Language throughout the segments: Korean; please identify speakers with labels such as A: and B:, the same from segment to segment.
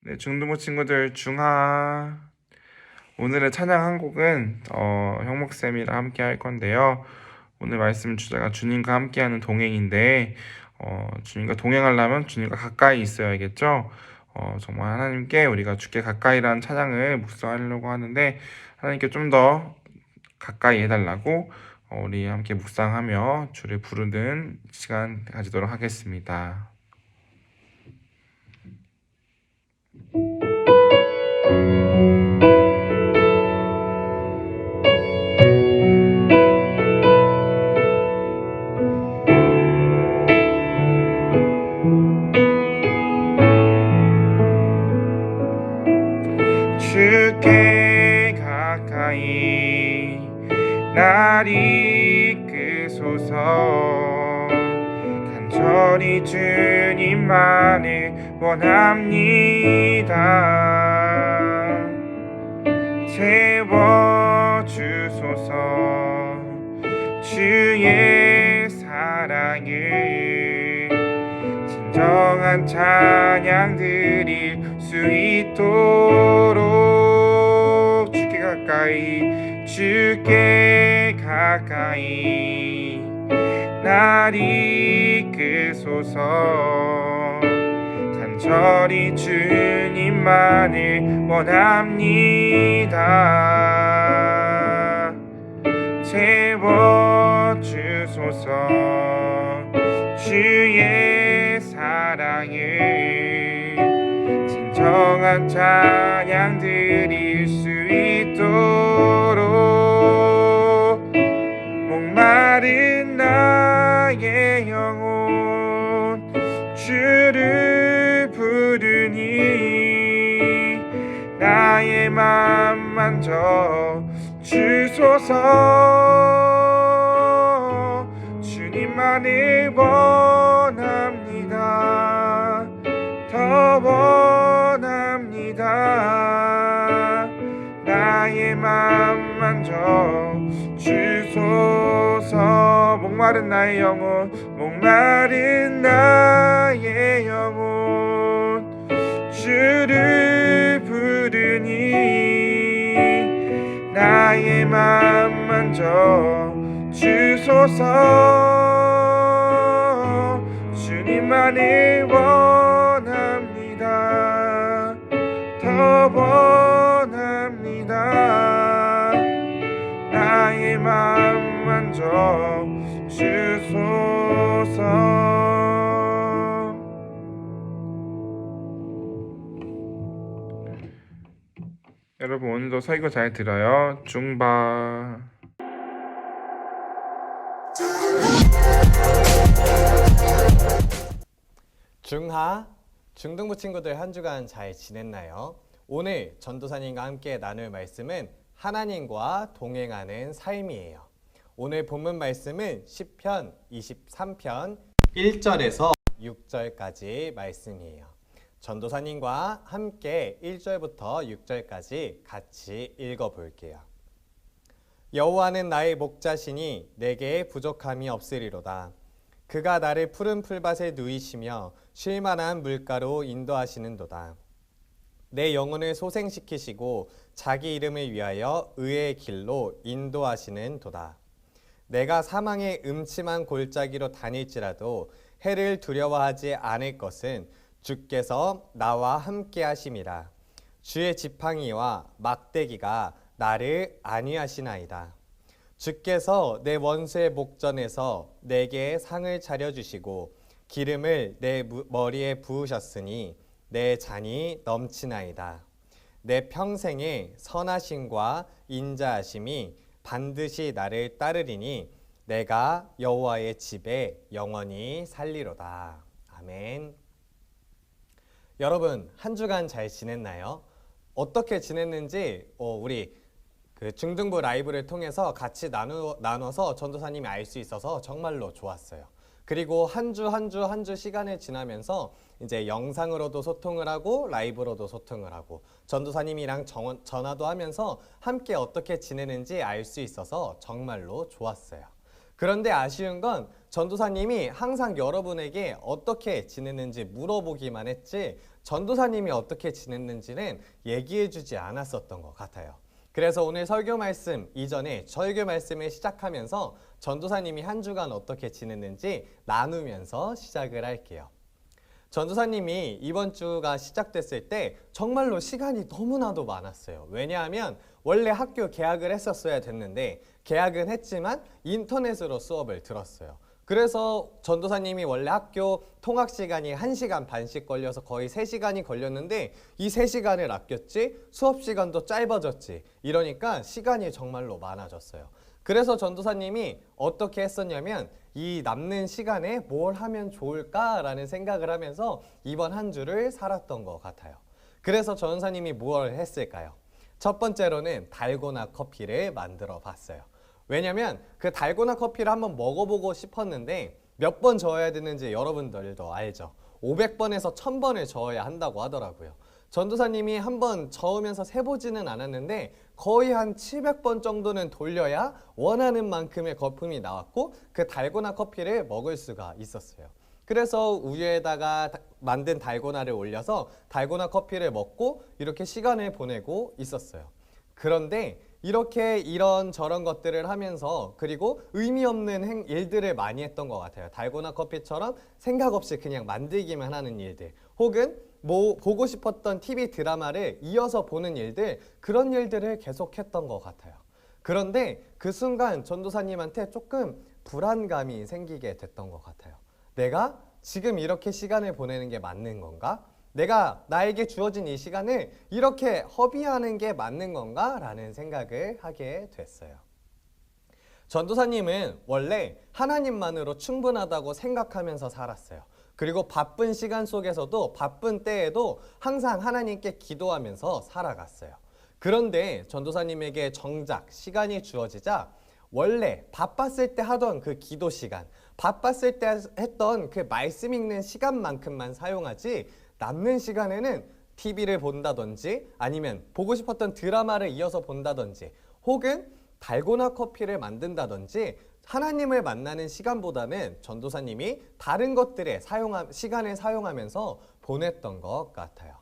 A: 네, 중등부 친구들 중하. 오늘의 찬양 한 곡은 형목쌤이랑 함께 할 건데요. 오늘 말씀 주제가 주님과 함께하는 동행인데, 주님과 동행하려면 주님과 가까이 있어야겠죠. 정말 하나님께 우리가 주께 가까이라는 찬양을 묵상하려고 하는데, 하나님께 좀 더 가까이 해달라고 우리 함께 묵상하며 주를 부르는 시간 가지도록 하겠습니다. 주께 가까이 날 이끄소서. 간절히 주님만을 원합니다. 채워주소서. 주의 사랑을 진정한 찬양 드릴 수 있도록 주께 가까이 날 이끄소서. 간절히 주님만을 원합니다. 채워주소서. 주의 사랑을 진정한 찬양 드릴 수 있도록 목마른 나의 영혼 주를 부르니 나의 맘 만져 주소서. 주님만을 원합니다. 더 원합니다. 나의 맘 만져 주소서. 목마른 나의 영혼 주를 부르니 나의 맘 만져 주소서. 주님만을 원합니다. 더 원합니다. 나의 맘 만져 주소서. 여러분 오늘도 설교 잘 들어요. 중바.
B: 중하, 중등부 친구들 한 주간 잘 지냈나요? 오늘 전도사님과 함께 나눌 말씀은 하나님과 동행하는 삶이에요. 오늘 본문 말씀은 시편 23편 1절에서 6절까지 말씀이에요. 전도사님과 함께 1절부터 6절까지 같이 읽어볼게요. 여호와는 나의 목자시니 내게 부족함이 없으리로다. 그가 나를 푸른 풀밭에 누이시며 쉴만한 물가로 인도하시는도다. 내 영혼을 소생시키시고 자기 이름을 위하여 의의 길로 인도하시는도다. 내가 사망의 음침한 골짜기로 다닐지라도 해를 두려워하지 않을 것은 주께서 나와 함께 하심이라. 주의 지팡이와 막대기가 나를 안위하시나이다. 주께서 내 원수의 목전에서 내게 상을 차려주시고 기름을 내 머리에 부으셨으니 내 잔이 넘치나이다. 내 평생의 선하심과 인자하심이 반드시 나를 따르리니 내가 여호와의 집에 영원히 살리로다. 아멘. 여러분 한 주간 잘 지냈나요? 어떻게 지냈는지 우리 중등부 라이브를 통해서 같이 나눠서 전도사님이 알 수 있어서 정말로 좋았어요. 그리고 한 주 시간이 지나면서 이제 영상으로도 소통을 하고 라이브로도 소통을 하고 전도사님이랑 전화도 하면서 함께 어떻게 지내는지 알 수 있어서 정말로 좋았어요. 그런데 아쉬운 건 전도사님이 항상 여러분에게 어떻게 지냈는지 물어보기만 했지 전도사님이 어떻게 지냈는지는 얘기해 주지 않았었던 것 같아요. 그래서 오늘 설교 말씀 이전에 설교 말씀을 시작하면서 전도사님이 한 주간 어떻게 지냈는지 나누면서 시작을 할게요. 전도사님이 이번 주가 시작됐을 때 정말로 시간이 너무나도 많았어요. 왜냐하면 원래 학교 개학을 했었어야 됐는데 개학은 했지만 인터넷으로 수업을 들었어요. 그래서 전도사님이 원래 학교 통학 시간이 1시간 반씩 걸려서 거의 3시간이 걸렸는데 이 3시간을 아꼈지 수업 시간도 짧아졌지 이러니까 시간이 정말로 많아졌어요. 그래서 전도사님이 어떻게 했었냐면 이 남는 시간에 뭘 하면 좋을까라는 생각을 하면서 이번 한 주를 살았던 것 같아요. 그래서 전도사님이 뭘 했을까요? 첫 번째로는 달고나 커피를 만들어 봤어요. 왜냐면 그 달고나 커피를 한번 먹어보고 싶었는데 몇 번 저어야 되는지 여러분들도 알죠? 500번에서 1000번을 저어야 한다고 하더라고요. 전도사님이 한번 저으면서 세보지는 않았는데 거의 한 700번 정도는 돌려야 원하는 만큼의 거품이 나왔고 그 달고나 커피를 먹을 수가 있었어요. 그래서 우유에다가 만든 달고나를 올려서 달고나 커피를 먹고 이렇게 시간을 보내고 있었어요. 그런데 이렇게 이런저런 것들을 하면서 그리고 의미 없는 일들을 많이 했던 것 같아요. 달고나 커피처럼 생각 없이 그냥 만들기만 하는 일들 혹은 뭐 보고 싶었던 TV 드라마를 이어서 보는 일들 그런 일들을 계속했던 것 같아요. 그런데 그 순간 전도사님한테 조금 불안감이 생기게 됐던 것 같아요. 내가 지금 이렇게 시간을 보내는 게 맞는 건가? 내가 나에게 주어진 이 시간을 이렇게 허비하는 게 맞는 건가? 라는 생각을 하게 됐어요. 전도사님은 원래 하나님만으로 충분하다고 생각하면서 살았어요. 그리고 바쁜 시간 속에서도 바쁜 때에도 항상 하나님께 기도하면서 살아갔어요. 그런데 전도사님에게 정작 시간이 주어지자 원래 바빴을 때 하던 그 기도 시간, 바빴을 때 했던 그 말씀 읽는 시간만큼만 사용하지 남는 시간에는 TV를 본다든지 아니면 보고 싶었던 드라마를 이어서 본다든지 혹은 달고나 커피를 만든다든지 하나님을 만나는 시간보다는 전도사님이 다른 것들에 시간을 사용하면서 보냈던 것 같아요.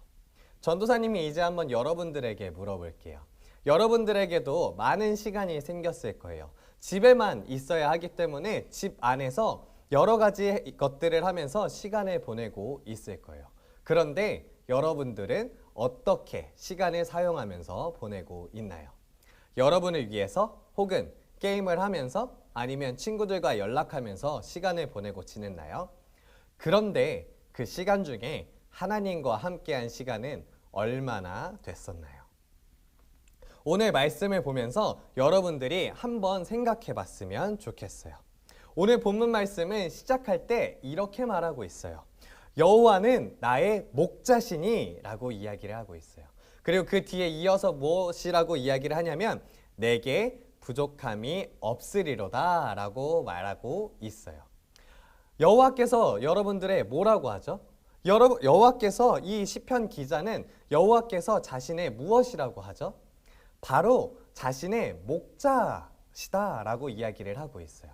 B: 전도사님이 이제 한번 여러분들에게 물어볼게요. 여러분들에게도 많은 시간이 생겼을 거예요. 집에만 있어야 하기 때문에 집 안에서 여러 가지 것들을 하면서 시간을 보내고 있을 거예요. 그런데 여러분들은 어떻게 시간을 사용하면서 보내고 있나요? 여러분을 위해서 혹은 게임을 하면서 아니면 친구들과 연락하면서 시간을 보내고 지냈나요? 그런데 그 시간 중에 하나님과 함께한 시간은 얼마나 됐었나요? 오늘 말씀을 보면서 여러분들이 한번 생각해 봤으면 좋겠어요. 오늘 본문 말씀은 시작할 때 이렇게 말하고 있어요. 여호와는 나의 목자시니 라고 이야기를 하고 있어요. 그리고 그 뒤에 이어서 무엇이라고 이야기를 하냐면 내게 부족함이 없으리로다 라고 말하고 있어요. 여호와께서 여러분들의 뭐라고 하죠? 여호와께서 이 시편 기자는 여호와께서 자신의 무엇이라고 하죠? 바로 자신의 목자시다 라고 이야기를 하고 있어요.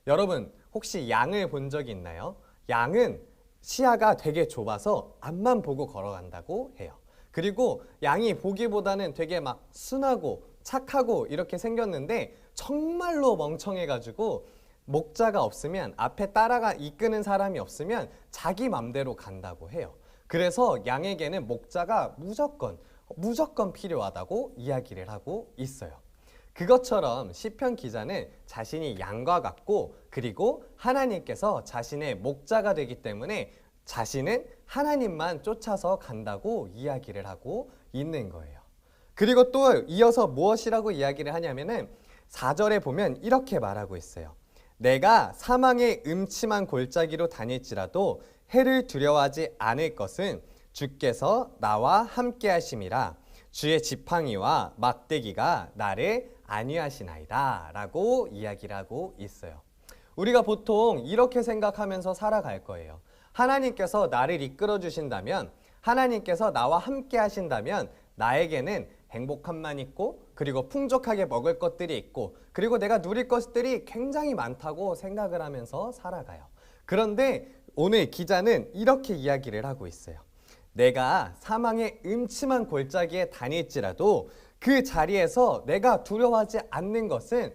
B: 여러분 혹시 양을 본 적이 있나요? 양은 시야가 되게 좁아서 앞만 보고 걸어간다고 해요. 그리고 양이 보기보다는 되게 막 순하고 착하고 이렇게 생겼는데 정말로 멍청해가지고 목자가 없으면 앞에 따라가 이끄는 사람이 없으면 자기 맘대로 간다고 해요. 그래서 양에게는 목자가 무조건 필요하다고 이야기를 하고 있어요. 그것처럼 시편 기자는 자신이 양과 같고 그리고 하나님께서 자신의 목자가 되기 때문에 자신은 하나님만 쫓아서 간다고 이야기를 하고 있는 거예요. 그리고 또 이어서 무엇이라고 이야기를 하냐면은 4절에 보면 이렇게 말하고 있어요. 내가 사망의 음침한 골짜기로 다닐지라도 해를 두려워하지 않을 것은 주께서 나와 함께 하심이라 주의 지팡이와 막대기가 나를 안위하시나이다 라고 이야기를 하고 있어요. 우리가 보통 이렇게 생각하면서 살아갈 거예요. 하나님께서 나를 이끌어 주신다면 하나님께서 나와 함께 하신다면 나에게는 행복함만 있고 그리고 풍족하게 먹을 것들이 있고 그리고 내가 누릴 것들이 굉장히 많다고 생각을 하면서 살아가요. 그런데 오늘 기자는 이렇게 이야기를 하고 있어요. 내가 사망의 음침한 골짜기에 다닐지라도 그 자리에서 내가 두려워하지 않는 것은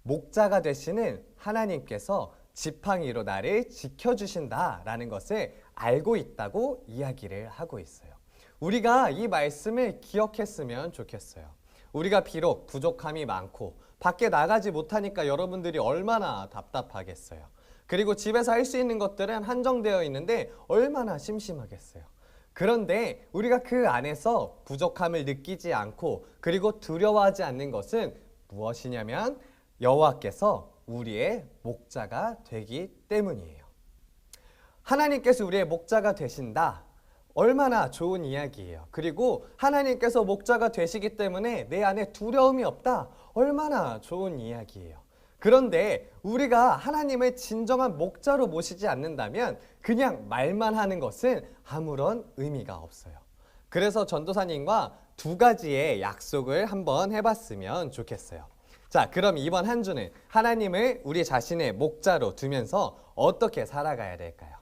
B: 목자가 되시는 하나님께서 지팡이로 나를 지켜주신다라는 것을 알고 있다고 이야기를 하고 있어요. 우리가 이 말씀을 기억했으면 좋겠어요. 우리가 비록 부족함이 많고 밖에 나가지 못하니까 여러분들이 얼마나 답답하겠어요. 그리고 집에서 할 수 있는 것들은 한정되어 있는데 얼마나 심심하겠어요. 그런데 우리가 그 안에서 부족함을 느끼지 않고 그리고 두려워하지 않는 것은 무엇이냐면 여호와께서 우리의 목자가 되기 때문이에요. 하나님께서 우리의 목자가 되신다. 얼마나 좋은 이야기예요. 그리고 하나님께서 목자가 되시기 때문에 내 안에 두려움이 없다. 얼마나 좋은 이야기예요. 그런데 우리가 하나님을 진정한 목자로 모시지 않는다면 그냥 말만 하는 것은 아무런 의미가 없어요. 그래서 전도사님과 두 가지의 약속을 한번 해봤으면 좋겠어요. 자, 그럼 이번 한 주는 하나님을 우리 자신의 목자로 두면서 어떻게 살아가야 될까요?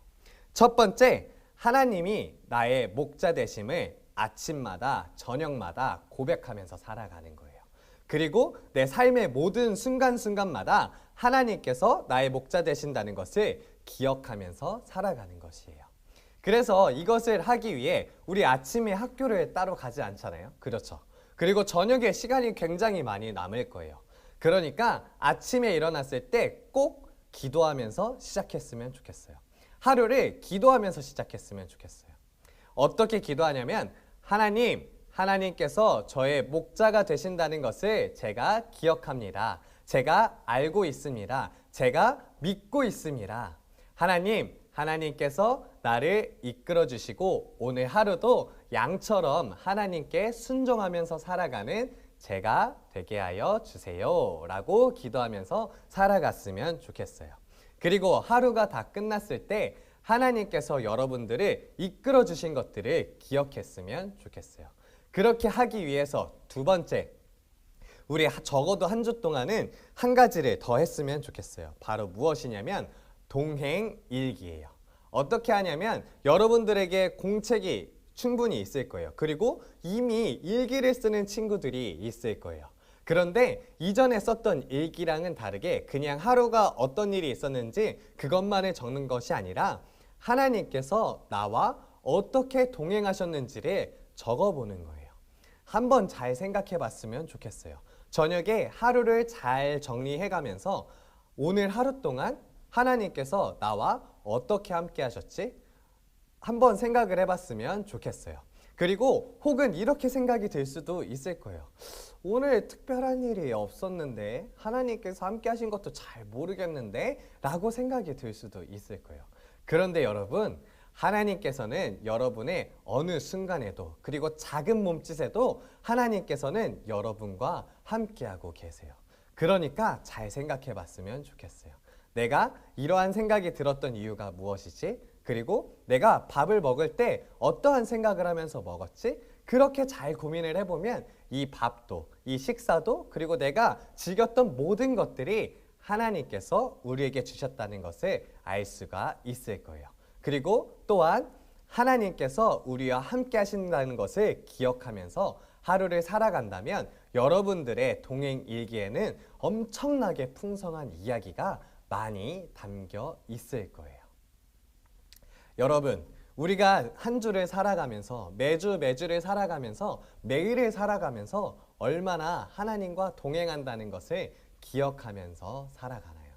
B: 첫 번째, 하나님이 나의 목자 되심을 아침마다 저녁마다 고백하면서 살아가는 거예요. 그리고 내 삶의 모든 순간순간마다 하나님께서 나의 목자 되신다는 것을 기억하면서 살아가는 것이에요. 그래서 이것을 하기 위해 우리 아침에 학교를 따로 가지 않잖아요. 그렇죠. 그리고 저녁에 시간이 굉장히 많이 남을 거예요. 그러니까 아침에 일어났을 때 꼭 기도하면서 시작했으면 좋겠어요. 하루를 기도하면서 시작했으면 좋겠어요. 어떻게 기도하냐면 하나님께서 저의 목자가 되신다는 것을 제가 기억합니다. 제가 알고 있습니다. 제가 믿고 있습니다. 하나님께서 나를 이끌어 주시고 오늘 하루도 양처럼 하나님께 순종하면서 살아가는 제가 되게 하여 주세요 라고 기도하면서 살아갔으면 좋겠어요. 그리고 하루가 다 끝났을 때 하나님께서 여러분들을 이끌어 주신 것들을 기억했으면 좋겠어요. 그렇게 하기 위해서 두 번째, 우리 적어도 한 주 동안은 한 가지를 더 했으면 좋겠어요. 바로 무엇이냐면 동행일기예요. 어떻게 하냐면 여러분들에게 공책이 충분히 있을 거예요. 그리고 이미 일기를 쓰는 친구들이 있을 거예요. 그런데 이전에 썼던 일기랑은 다르게 그냥 하루가 어떤 일이 있었는지 그것만을 적는 것이 아니라 하나님께서 나와 어떻게 동행하셨는지를 적어보는 거예요. 한번 잘 생각해 봤으면 좋겠어요. 저녁에 하루를 잘 정리해가면서 오늘 하루 동안 하나님께서 나와 어떻게 함께 하셨지? 한번 생각을 해봤으면 좋겠어요. 그리고 혹은 이렇게 생각이 들 수도 있을 거예요. 오늘 특별한 일이 없었는데 하나님께서 함께 하신 것도 잘 모르겠는데 라고 생각이 들 수도 있을 거예요. 그런데 여러분, 하나님께서는 여러분의 어느 순간에도 그리고 작은 몸짓에도 하나님께서는 여러분과 함께하고 계세요. 그러니까 잘 생각해 봤으면 좋겠어요. 내가 이러한 생각이 들었던 이유가 무엇이지? 그리고 내가 밥을 먹을 때 어떠한 생각을 하면서 먹었지? 그렇게 잘 고민을 해보면 이 밥도, 이 식사도, 그리고 내가 즐겼던 모든 것들이 하나님께서 우리에게 주셨다는 것을 알 수가 있을 거예요. 그리고 또한 하나님께서 우리와 함께 하신다는 것을 기억하면서 하루를 살아간다면 여러분들의 동행 일기에는 엄청나게 풍성한 이야기가 많이 담겨 있을 거예요. 여러분, 우리가 한 주를 살아가면서 매주를 살아가면서 매일을 살아가면서 얼마나 하나님과 동행한다는 것을 기억하면서 살아가나요?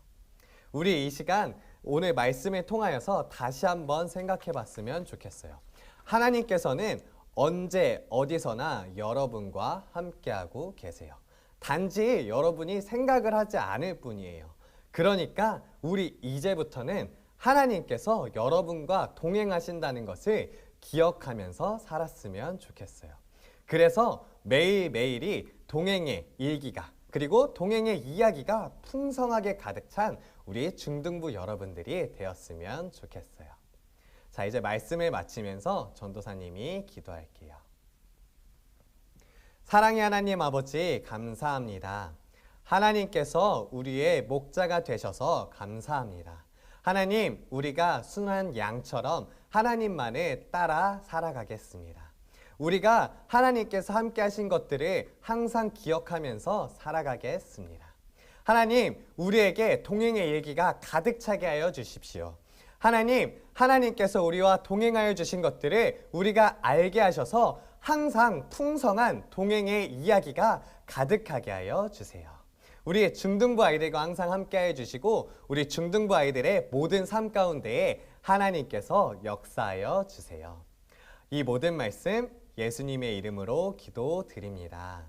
B: 우리 이 시간 오늘 말씀을 통하여서 다시 한번 생각해 봤으면 좋겠어요. 하나님께서는 언제 어디서나 여러분과 함께하고 계세요. 단지 여러분이 생각을 하지 않을 뿐이에요. 그러니까 우리 이제부터는 하나님께서 여러분과 동행하신다는 것을 기억하면서 살았으면 좋겠어요. 그래서 매일매일이 동행의 일기가 그리고 동행의 이야기가 풍성하게 가득 찬 우리 중등부 여러분들이 되었으면 좋겠어요. 자, 이제 말씀을 마치면서 전도사님이 기도할게요. 사랑의 하나님 아버지 감사합니다. 하나님께서 우리의 목자가 되셔서 감사합니다. 하나님, 우리가 순한 양처럼 하나님만을 따라 살아가겠습니다. 우리가 하나님께서 함께 하신 것들을 항상 기억하면서 살아가겠습니다. 하나님, 우리에게 동행의 일기가 가득 차게 하여 주십시오. 하나님, 하나님께서 우리와 동행하여 주신 것들을 우리가 알게 하셔서 항상 풍성한 동행의 이야기가 가득하게 하여 주세요. 우리 중등부 아이들과 항상 함께해 주시고 우리 중등부 아이들의 모든 삶 가운데에 하나님께서 역사하여 주세요. 이 모든 말씀 예수님의 이름으로 기도드립니다.